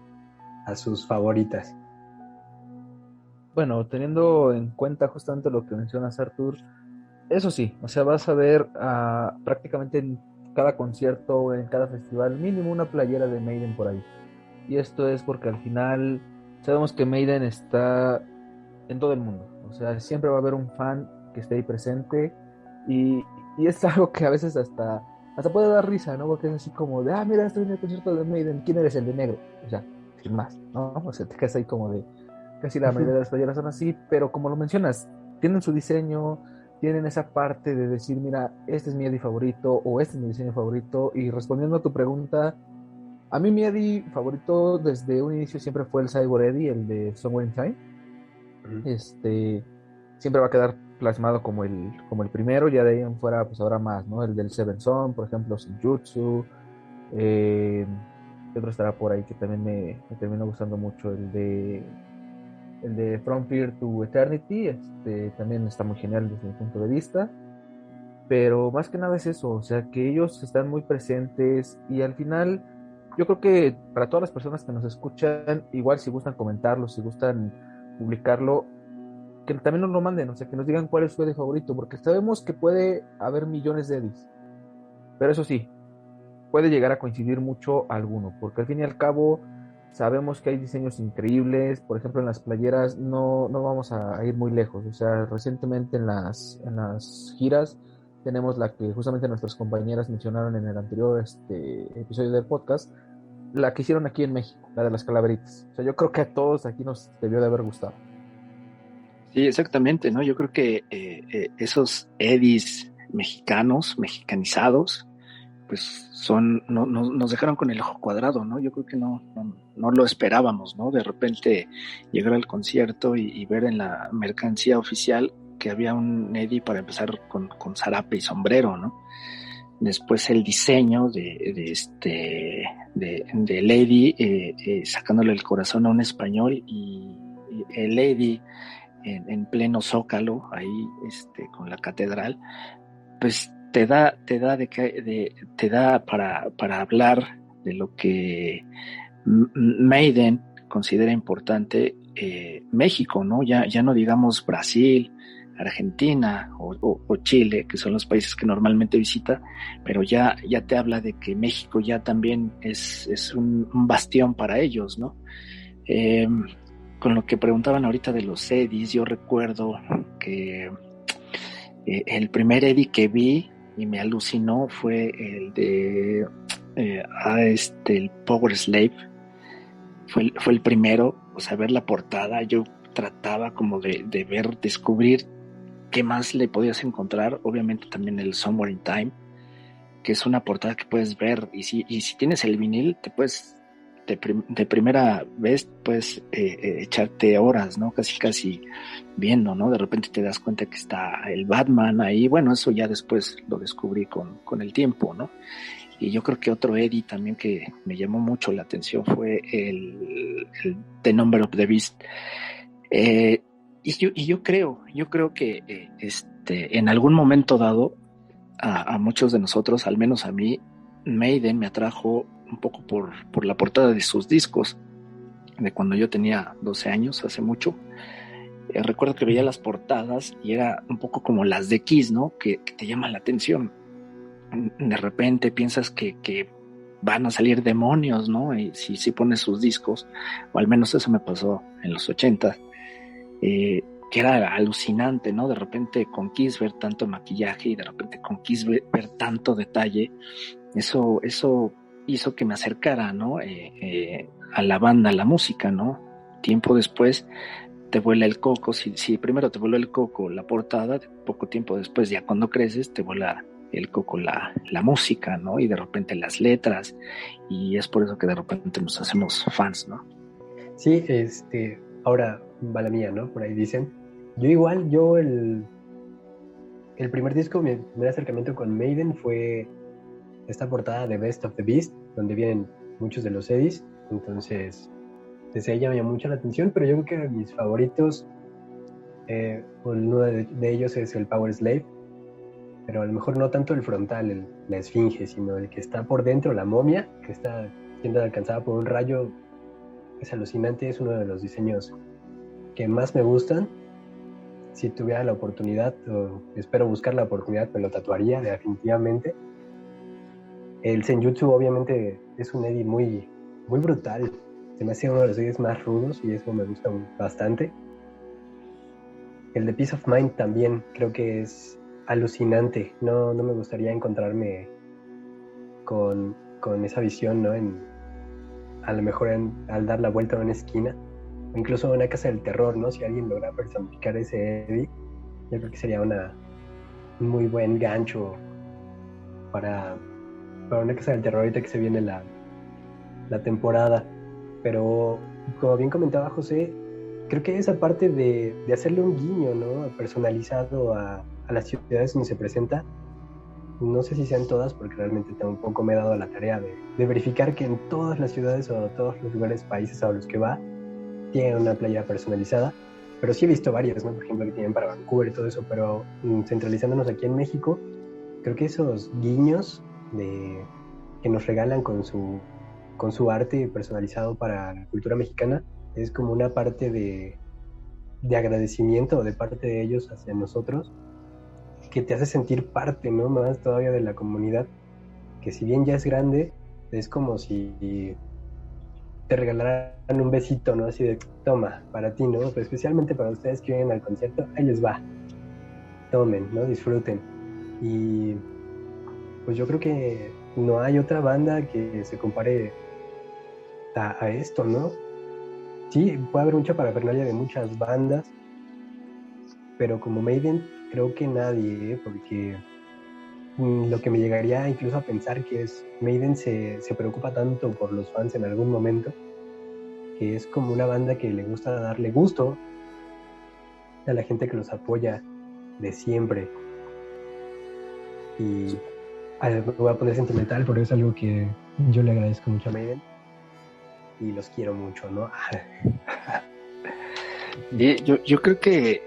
Speaker 4: a sus favoritas?
Speaker 3: Bueno, teniendo en cuenta justamente lo que mencionas, Artur, eso sí, o sea, vas a ver prácticamente en cada concierto o en cada festival mínimo una playera de Maiden por ahí. Y esto es porque al final sabemos que Maiden está en todo el mundo. O sea, siempre va a haber un fan que esté ahí presente, y es algo que a veces hasta puede dar risa, ¿no? Porque es así como de, mira, estoy en el concierto de Maiden, ¿quién eres? El de negro. O sea, sin más, ¿no? O sea, te quedas ahí como de, casi la mayoría de las playeras son así, pero como lo mencionas, tienen su diseño, tienen esa parte de decir, mira, este es mi Eddie favorito, o este es mi diseño favorito. Y respondiendo a tu pregunta, a mí mi Eddie favorito desde un inicio siempre fue el Cyborg Eddie, el de Somewhere in Time. Siempre va a quedar plasmado como el primero. Ya de ahí en fuera pues habrá más, ¿no? El del Seven Son, por ejemplo, Senjutsu. Otro estará por ahí que también me terminó gustando mucho, el de From Fear to Eternity. También está muy genial desde mi punto de vista, pero más que nada es eso, o sea, que ellos están muy presentes. Y al final yo creo que para todas las personas que nos escuchan, igual si gustan comentarlo, si gustan publicarlo, que también nos lo manden, o sea, que nos digan cuál es su Eddie favorito, porque sabemos que puede haber millones de Eddies, pero eso sí, puede llegar a coincidir mucho alguno, porque al fin y al cabo sabemos que hay diseños increíbles. Por ejemplo, en las playeras no vamos a ir muy lejos, o sea, recientemente en las giras tenemos la que justamente nuestras compañeras mencionaron en el anterior episodio del podcast, la que hicieron aquí en México, la de las calaveritas. O sea, yo creo que a todos aquí nos debió de haber gustado.
Speaker 2: Sí, exactamente, ¿no? Yo creo que esos Eddies mexicanizados, pues nos dejaron con el ojo cuadrado, ¿no? Yo creo que no lo esperábamos, ¿no? De repente llegar al concierto y ver en la mercancía oficial que había un Eddie para empezar con zarape y sombrero, ¿no? Después el diseño de Eddie, sacándole el corazón a un español, y el Eddie en pleno Zócalo, ahí con la catedral, pues te da para hablar de lo que Maiden considera importante, México, ¿no? Ya no digamos Brasil, Argentina o Chile, que son los países que normalmente visita, pero ya te habla de que México ya también es un bastión para ellos, ¿no? Con lo que preguntaban ahorita de los Eddies, yo recuerdo que el primer Eddie que vi y me alucinó fue el de el Power Slave. Fue el primero, o sea, ver la portada. Yo trataba como de descubrir qué más le podías encontrar. Obviamente también el Somewhere in Time, que es una portada que puedes ver, y si tienes el vinil, te puedes de primera vez puedes echarte horas, ¿no? Casi viendo, ¿no? De repente te das cuenta que está el Batman ahí. Bueno, eso ya después lo descubrí con el tiempo, ¿no? Y yo creo que otro Eddie también que me llamó mucho la atención fue el The Number of the Beast. Y yo creo que en algún momento dado a muchos de nosotros, al menos a mí, Maiden me atrajo un poco por la portada de sus discos, de cuando yo tenía 12 años, hace mucho. Recuerdo que veía las portadas y era un poco como las de Kiss, ¿no? Que te llaman la atención. De repente piensas que van a salir demonios, ¿no? Y si pones sus discos, o al menos eso me pasó en los 80, que era alucinante, ¿no? De repente con Kiss ver tanto maquillaje y de repente con Kiss ver tanto detalle. Eso hizo que me acercara, ¿no? A la banda, a la música, ¿no? Tiempo después te vuela el coco. Si primero te vuela el coco la portada, poco tiempo después, ya cuando creces, te vuela el coco la música, ¿no? Y de repente las letras, y es por eso que de repente nos hacemos fans, ¿no?
Speaker 4: Sí, ahora va la mía, ¿no? Por ahí dicen. El primer disco, mi primer acercamiento con Maiden fue esta portada de Best of the Beast, donde vienen muchos de los Eddies. Entonces, desde ella me llamó mucho la atención, pero yo creo que mis favoritos, uno de ellos es el Power Slave, pero a lo mejor no tanto el frontal, la esfinge, sino el que está por dentro, la momia, que está siendo alcanzada por un rayo. Es alucinante, es uno de los diseños que más me gustan. Si tuviera la oportunidad, o espero buscar la oportunidad, me lo tatuaría definitivamente. El Senjutsu obviamente es un Eddie muy, muy brutal. Se me hace uno de los Eddies más rudos y eso me gusta bastante. El de Peace of Mind también creo que es alucinante. No me gustaría encontrarme con esa visión, ¿no? A lo mejor al dar la vuelta a una esquina, o incluso en una casa del terror, ¿no? Si alguien logra personificar ese Eddie, yo creo que sería un muy buen gancho para una casa del terror ahorita que se viene la temporada. Pero como bien comentaba José, creo que esa parte de hacerle un guiño, ¿no? Personalizado a las ciudades donde se presenta, no sé si sean todas, porque realmente tampoco me he dado la tarea de verificar que en todas las ciudades o todos los lugares, países a los que va, tienen una playa personalizada, pero sí he visto varias, ¿no? Por ejemplo, que tienen para Vancouver y todo eso, pero centralizándonos aquí en México, creo que esos guiños que nos regalan con su arte personalizado para la cultura mexicana es como una parte de agradecimiento de parte de ellos hacia nosotros, que te hace sentir parte, ¿no? Más todavía de la comunidad, que si bien ya es grande, es como si te regalaran un besito, ¿no? Así de, toma, para ti, ¿no? Pues especialmente para ustedes que vienen al concierto, ahí les va. Tomen, ¿no? Disfruten. Y pues yo creo que no hay otra banda que se compare a esto, ¿no? Sí, puede haber mucha parafernalia de muchas bandas, pero como Maiden creo que nadie, porque lo que me llegaría incluso a pensar que es Maiden se preocupa tanto por los fans en algún momento, que es como una banda que le gusta darle gusto a la gente que los apoya de siempre. Y me voy a poner sentimental, pero es algo que yo le agradezco mucho a Maiden y los quiero mucho, ¿no?
Speaker 2: Yo creo que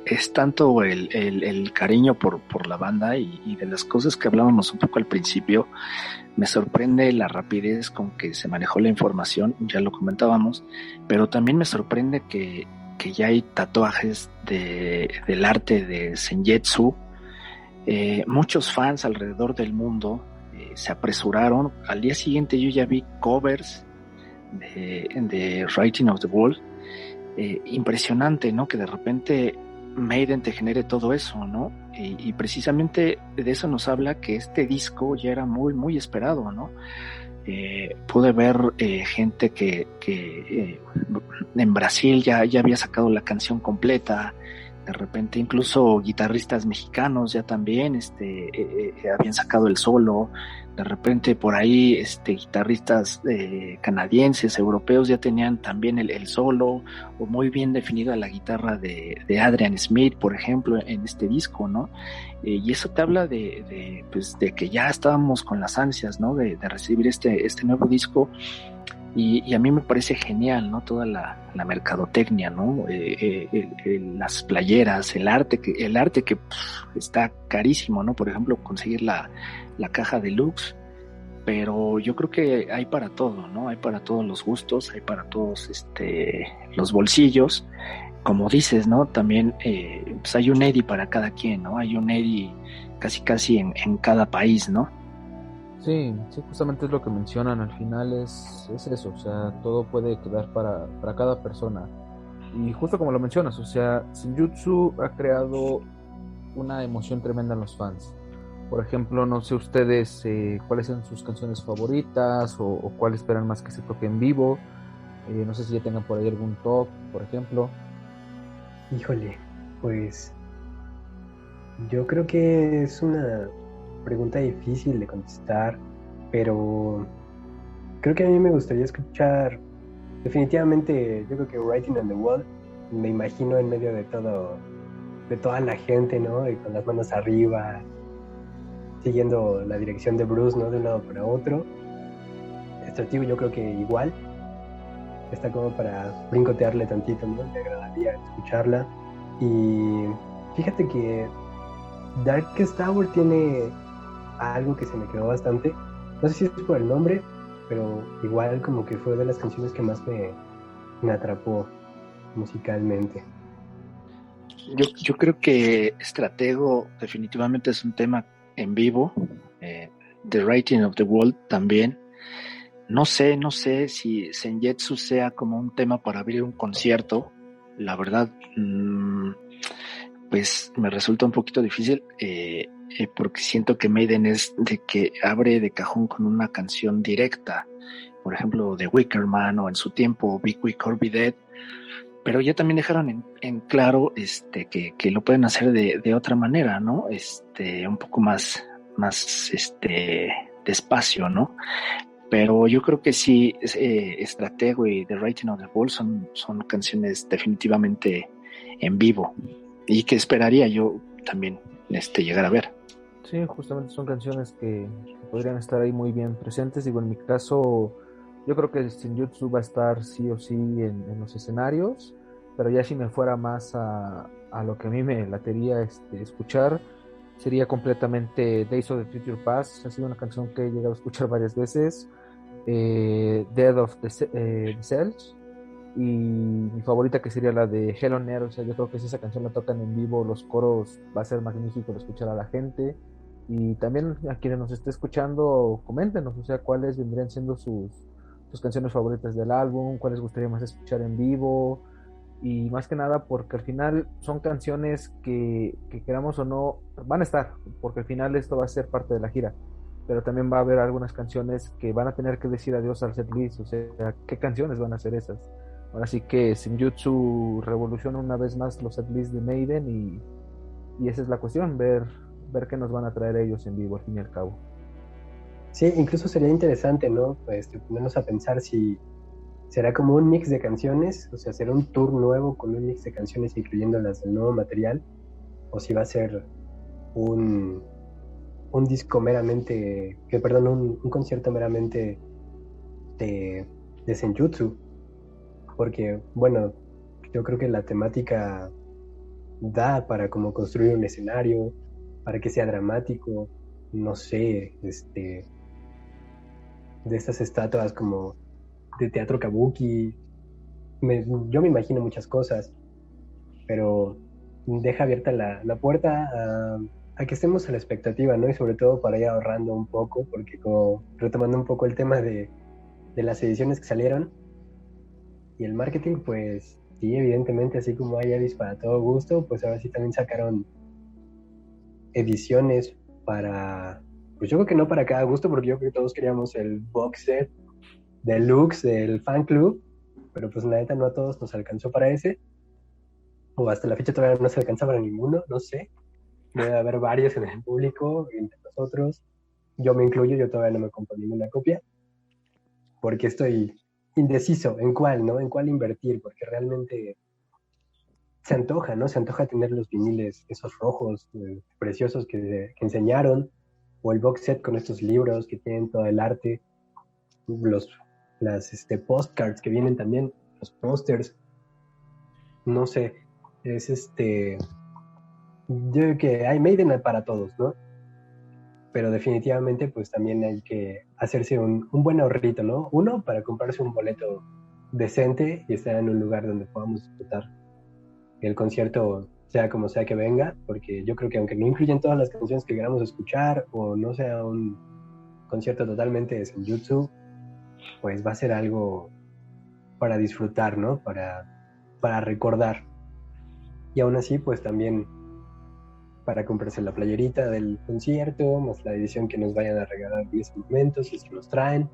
Speaker 2: es tanto el cariño por la banda y de las cosas que hablábamos un poco al principio. Me sorprende la rapidez con que se manejó la información, ya lo comentábamos, pero también me sorprende que ya hay tatuajes del arte de Senjutsu. Muchos fans alrededor del mundo se apresuraron. Al día siguiente yo ya vi covers de Writing on the Wall. Impresionante, ¿no? Que de repente Maiden te genere todo eso, ¿no? Y precisamente de eso nos habla que este disco ya era muy, muy esperado, ¿no? Pude ver gente que en Brasil ya había sacado la canción completa. De repente incluso guitarristas mexicanos ya también habían sacado el solo. De repente por ahí guitarristas canadienses, europeos ya tenían también el solo, o muy bien definida la guitarra de Adrian Smith, por ejemplo, en este disco, ¿no? Y eso te habla de que ya estábamos con las ansias, ¿no? De recibir este nuevo disco. Y a mí me parece genial, ¿no? Toda la mercadotecnia, ¿no? Las playeras, el arte que está carísimo, ¿no? Por ejemplo, conseguir la caja deluxe, pero yo creo que hay para todo, ¿no? Hay para todos los gustos, hay para todos los bolsillos. Como dices, ¿no? También pues hay un Eddie para cada quien, ¿no? Hay un Eddie casi en cada país, ¿no?
Speaker 3: Sí, justamente es lo que mencionan, al final es eso, o sea, todo puede quedar para cada persona. Y justo como lo mencionas, o sea, Senjutsu ha creado una emoción tremenda en los fans. Por ejemplo, no sé ustedes cuáles son sus canciones favoritas o cuál esperan más que se toque en vivo. No sé si ya tengan por ahí algún top, por ejemplo.
Speaker 4: Híjole, pues yo creo que es una pregunta difícil de contestar, pero creo que a mí me gustaría escuchar definitivamente, yo creo que Writing on the Wall, me imagino en medio de toda la gente, ¿no? Y con las manos arriba, siguiendo la dirección de Bruce, ¿no? De un lado para otro. Strategic yo creo que igual está como para brincotearle tantito, ¿no? Me agradaría escucharla. Y fíjate que Darkest Tower tiene algo que se me quedó bastante, no sé si es por el nombre, pero igual como que fue de las canciones que más me atrapó musicalmente.
Speaker 2: Yo creo que Stratego definitivamente es un tema en vivo. The Writing of the Wall también. No sé si Senjutsu sea como un tema para abrir un concierto. La verdad, pues me resulta un poquito difícil, porque siento que Maiden es de que abre de cajón con una canción directa, por ejemplo The Wicker Man, o en su tiempo Big Week or Be Dead, pero ya también dejaron en claro que lo pueden hacer de otra manera, ¿no? Un poco más despacio, ¿no? Pero yo creo que sí, Stratego y The Writing on the Wall son canciones definitivamente en vivo, y que esperaría yo también llegar a ver.
Speaker 3: Sí, justamente son canciones que podrían estar ahí muy bien presentes. Digo, en mi caso, yo creo que Senjutsu va a estar sí o sí en los escenarios, pero ya si me fuera más a lo que a mí me latería escuchar, sería completamente Days of the Future Past. Ha sido una canción que he llegado a escuchar varias veces. Dead of the Cells, y mi favorita que sería la de Hell on Earth. O sea, yo creo que si esa canción la tocan en vivo, los coros, va a ser magnífico de escuchar a la gente. Y también a quienes nos esté escuchando, coméntenos, o sea, cuáles vendrían siendo sus canciones favoritas del álbum, cuáles gustaría más escuchar en vivo. Y más que nada porque al final son canciones que queramos o no van a estar, porque al final esto va a ser parte de la gira, pero también va a haber algunas canciones que van a tener que decir adiós al setlist. O sea, ¿qué canciones van a ser esas? Ahora sí que Senjutsu revoluciona una vez más los setlists de Maiden, y esa es la cuestión, ver ver qué nos van a traer ellos en vivo al fin y al cabo.
Speaker 4: Sí, incluso sería interesante, ¿no? Ponernos a pensar si será como un mix de canciones, o sea, será un tour nuevo con un mix de canciones incluyendo las del nuevo material, o si va a ser un disco meramente, un concierto meramente de Senjutsu, porque, bueno, yo creo que la temática da para como construir un escenario, para que sea dramático, no sé, de estas estatuas como de teatro kabuki, yo me imagino muchas cosas, pero deja abierta la puerta a que estemos a la expectativa, ¿no? Y sobre todo para ir ahorrando un poco, porque como retomando un poco el tema de las ediciones que salieron y el marketing, pues sí, evidentemente, así como hay Avis para todo gusto, pues ahora sí también sacaron ediciones para, pues yo creo que no para cada gusto, porque yo creo que todos queríamos el box set deluxe del fan club, pero pues la neta no a todos nos alcanzó para ese, o hasta la fecha todavía no se alcanza para ninguno, no sé. Debe haber varios en el público, entre nosotros. Yo me incluyo, yo todavía no me compro ninguna copia, porque estoy indeciso en cuál, ¿no? En cuál invertir, porque realmente se antoja, ¿no? Se antoja tener los viniles, esos rojos preciosos que enseñaron, o el box set con estos libros que tienen todo el arte, las postcards que vienen también, los posters, no sé, es yo creo que hay Maiden para todos, ¿no? Pero definitivamente pues también hay que hacerse un buen ahorrito, ¿no? Uno, para comprarse un boleto decente y estar en un lugar donde podamos disfrutar el concierto, sea como sea que venga, porque yo creo que aunque no incluyen todas las canciones que queramos escuchar o no sea un concierto totalmente de Senjutsu, pues va a ser algo para disfrutar, ¿no? Para recordar. Y aún así, pues también para comprarse la playerita del concierto, más la edición que nos vayan a regalar en ese momento, si es que nos traen.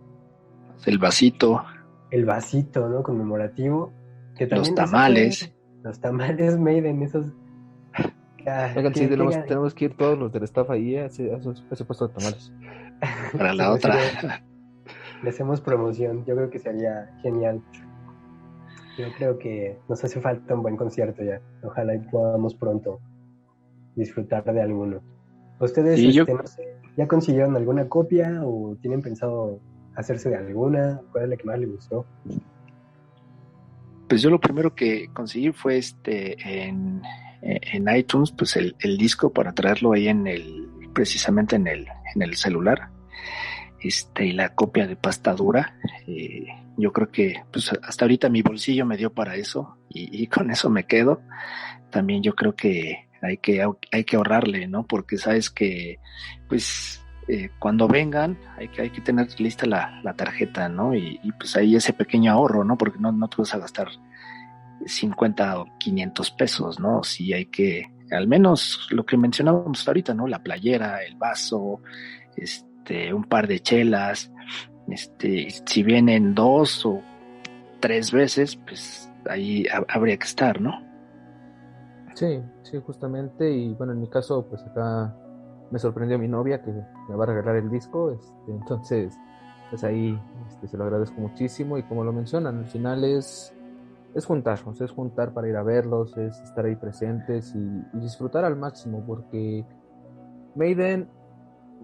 Speaker 2: El vasito.
Speaker 4: El vasito, ¿no? Conmemorativo. Que también
Speaker 2: los tamales.
Speaker 4: Los tamales Maiden, esos...
Speaker 3: Oigan, sí, tenemos que ir todos los del staff ahí a ese puesto de tamales.
Speaker 2: Para la otra.
Speaker 4: Le hacemos promoción, yo creo que sería genial. Yo creo que nos hace falta un buen concierto ya. Ojalá y podamos pronto disfrutar de alguno. ¿Ustedes no sé, ya consiguieron alguna copia o tienen pensado hacerse de alguna? ¿Cuál es la que más les gustó?
Speaker 2: Pues yo lo primero que conseguí fue en iTunes, pues el disco para traerlo ahí precisamente en el celular. Y la copia de pasta dura. Yo creo que pues hasta ahorita mi bolsillo me dio para eso y con eso me quedo. También yo creo que hay que ahorrarle, ¿no? Porque sabes que pues cuando vengan hay que tener lista la tarjeta, ¿no? Y pues ahí ese pequeño ahorro, ¿no? Porque no te vas a gastar 50 o 500 pesos, ¿no? Sí hay que, al menos lo que mencionábamos ahorita, ¿no? La playera, el vaso, un par de chelas, si vienen 2 o 3 veces, pues ahí habría que estar, ¿no?
Speaker 3: Sí, justamente, y bueno, en mi caso, pues acá me sorprendió mi novia que me va a regalar el disco, entonces, pues ahí se lo agradezco muchísimo, y como lo mencionan, al final es juntarnos, es juntar para ir a verlos, es estar ahí presentes y disfrutar al máximo, porque Maiden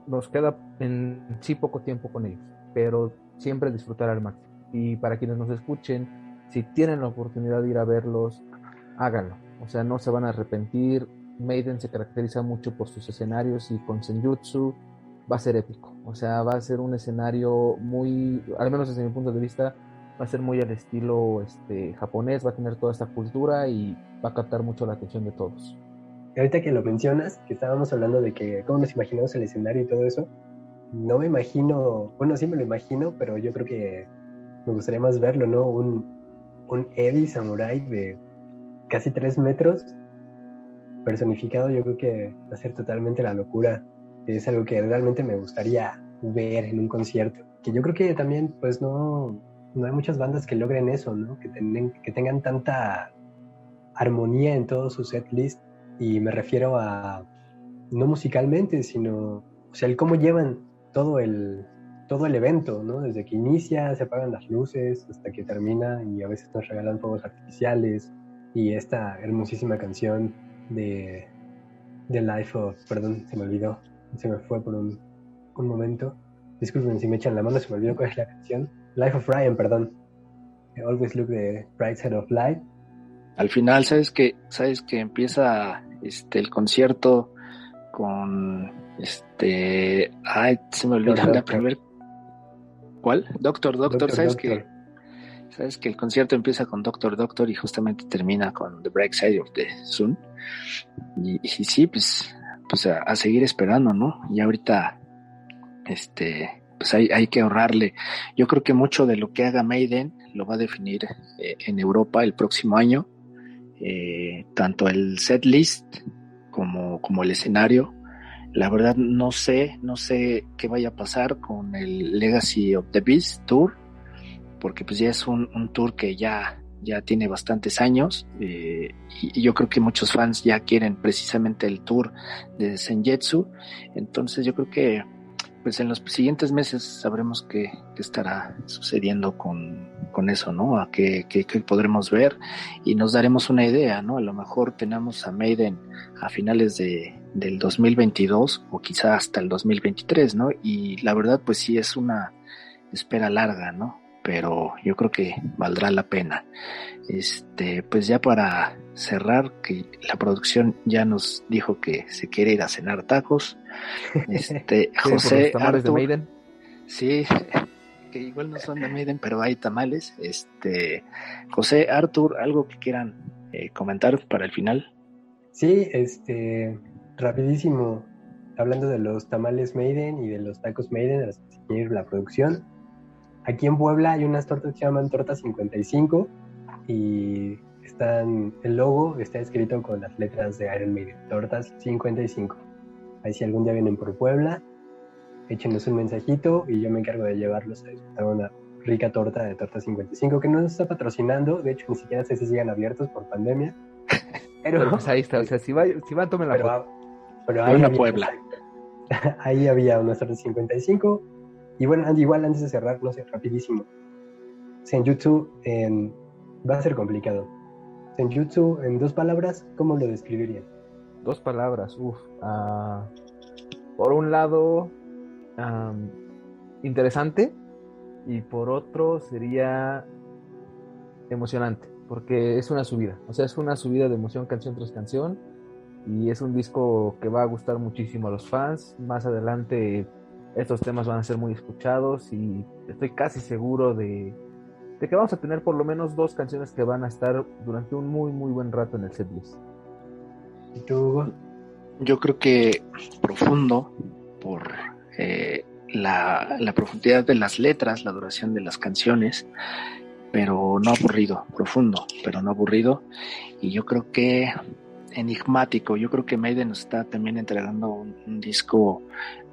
Speaker 3: nos queda en sí poco tiempo con ellos, pero siempre disfrutar al máximo. Y para quienes nos escuchen, si tienen la oportunidad de ir a verlos, háganlo. O sea, no se van a arrepentir. Maiden se caracteriza mucho por sus escenarios y con Senjutsu va a ser épico. O sea, va a ser un escenario muy, al menos desde mi punto de vista, va a ser muy al estilo japonés, va a tener toda esta cultura y va a captar mucho la atención de todos.
Speaker 4: Ahorita que lo mencionas, que estábamos hablando de que cómo nos imaginamos el escenario y todo eso, no me imagino, bueno, sí me lo imagino, pero yo creo que me gustaría más verlo, ¿no? Un Eddie Samurai de casi 3 metros, personificado, yo creo que va a ser totalmente la locura. Es algo que realmente me gustaría ver en un concierto. Que yo creo que también, pues no hay muchas bandas que logren eso, ¿no? Que tengan tanta armonía en todo su setlist. Y me refiero a, no musicalmente, sino, o sea, el cómo llevan todo el evento, ¿no? Desde que inicia, se apagan las luces hasta que termina y a veces nos regalan fuegos artificiales y esta hermosísima canción de Life of, perdón, se me olvidó, se me fue por un momento, disculpen si me echan la mano, se me olvidó cuál es la canción, Life of Brian, perdón, Always Look the Bright Side of Life.
Speaker 2: Al final, sabes que empieza el concierto con ay, se me olvidó la primera. ¿Cuál? Doctor, ¿sabes que el concierto empieza con Doctor y justamente termina con The Bright Side of the Sun? Y sí, pues a seguir esperando, ¿no? Y ahorita pues hay que ahorrarle. Yo creo que mucho de lo que haga Maiden lo va a definir en Europa el próximo año, tanto el set list como el escenario. La verdad no sé qué vaya a pasar con el Legacy of the Beast Tour, porque pues ya es un tour que ya tiene bastantes años, y yo creo que muchos fans ya quieren precisamente el tour de Senjutsu. Entonces yo creo que pues en los siguientes meses sabremos qué estará sucediendo con eso, ¿no? A qué podremos ver y nos daremos una idea, ¿no? A lo mejor tenemos a Maiden a finales del 2022 o quizá hasta el 2023, ¿no? Y la verdad pues sí es una espera larga, ¿no? Pero yo creo que valdrá la pena. Pues ya para cerrar, que la producción ya nos dijo que se quiere ir a cenar tacos. José,
Speaker 3: tamales
Speaker 2: Arthur,
Speaker 3: de Maiden.
Speaker 2: Sí, que igual no son de Maiden, pero hay tamales. José, Arthur, ¿algo que quieran comentar para el final?
Speaker 4: Sí, rapidísimo, hablando de los tamales Maiden y de los tacos Maiden, a los que se quiere ir la producción. Aquí en Puebla hay unas tortas que se llaman Torta 55 y el logo está escrito con las letras de Iron Maiden, Tortas 55. Ahí si algún día vienen por Puebla, échenos un mensajito y yo me encargo de llevarlos a disfrutar una rica torta de Torta 55 que no nos está patrocinando, de hecho ni siquiera sé si sigan abiertos por pandemia.
Speaker 3: Pero pues ahí está, o sea, si van tomen la foto.
Speaker 4: Pero ahí
Speaker 2: había, Puebla.
Speaker 4: Ahí había unas Tortas 55. Y bueno, Andy, igual antes de cerrar, no sé, rapidísimo. Senjutsu va a ser complicado. Senjutsu en 2 palabras, ¿cómo lo describirían?
Speaker 3: 2 palabras, por un lado, interesante, y por otro sería emocionante, porque es una subida, o sea, es una subida de emoción canción tras canción, y es un disco que va a gustar muchísimo a los fans. Más adelante estos temas van a ser muy escuchados y estoy casi seguro de que vamos a tener por lo menos 2 canciones que van a estar durante un muy muy buen rato en el setlist.
Speaker 4: ¿Y tú, Hugo?
Speaker 2: Yo creo que profundo por la profundidad de las letras, la duración de las canciones, pero no aburrido, profundo, pero no aburrido. Y yo creo que enigmático. Yo creo que Maiden nos está también entregando un disco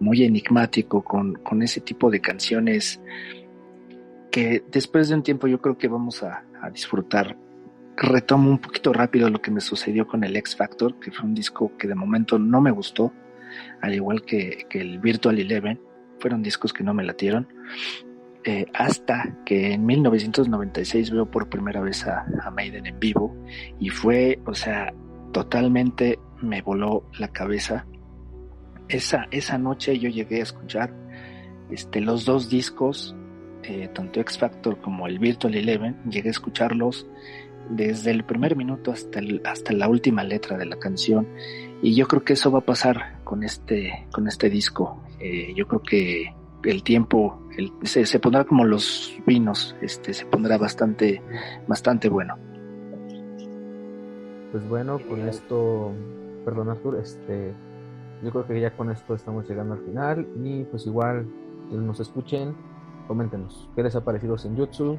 Speaker 2: muy enigmático con ese tipo de canciones que después de un tiempo yo creo que vamos a disfrutar. Retomo un poquito rápido lo que me sucedió con el X Factor, que fue un disco que de momento no me gustó, al igual que el Virtual Eleven. Fueron discos que no me latieron, hasta que en 1996 veo por primera vez a Maiden en vivo, y fue, o sea, totalmente me voló la cabeza. Esa noche yo llegué a escuchar los 2 discos, tanto X Factor como el Virtual Eleven. Llegué a escucharlos desde el primer minuto hasta la última letra de la canción, y yo creo que eso va a pasar con este disco. Yo creo que el tiempo se pondrá como los vinos, se pondrá bastante bueno.
Speaker 3: Pues bueno, con esto, perdón Arthur, yo creo que ya con esto estamos llegando al final, y pues igual, quienes nos escuchen, coméntenos qué les ha parecido Senjutsu,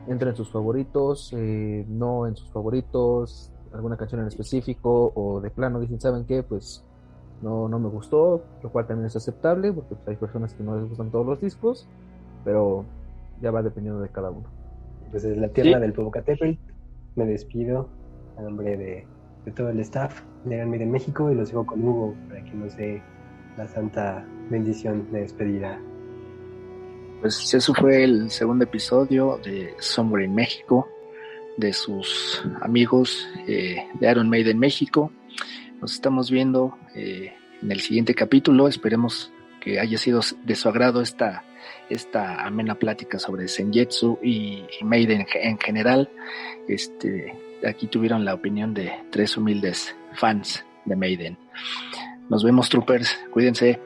Speaker 3: entre en sus favoritos, no en sus favoritos, alguna canción en específico, o de plano dicen, ¿saben qué? Pues no me gustó, lo cual también es aceptable, porque pues, hay personas que no les gustan todos los discos, pero ya va dependiendo de cada uno.
Speaker 4: Pues desde la tierra del Popocatépetl me despido a nombre de de todo el staff de Iron Maiden México, y los dejo con Hugo para que nos dé la santa bendición de despedida.
Speaker 2: Pues eso fue el segundo episodio de Somewhere in México, de sus amigos de Iron Maiden México. Nos estamos viendo en el siguiente capítulo. Esperemos que haya sido de su agrado esta amena plática sobre Senjutsu y Maiden en general. Aquí tuvieron la opinión de 3 humildes fans de Maiden. Nos vemos, troopers. Cuídense.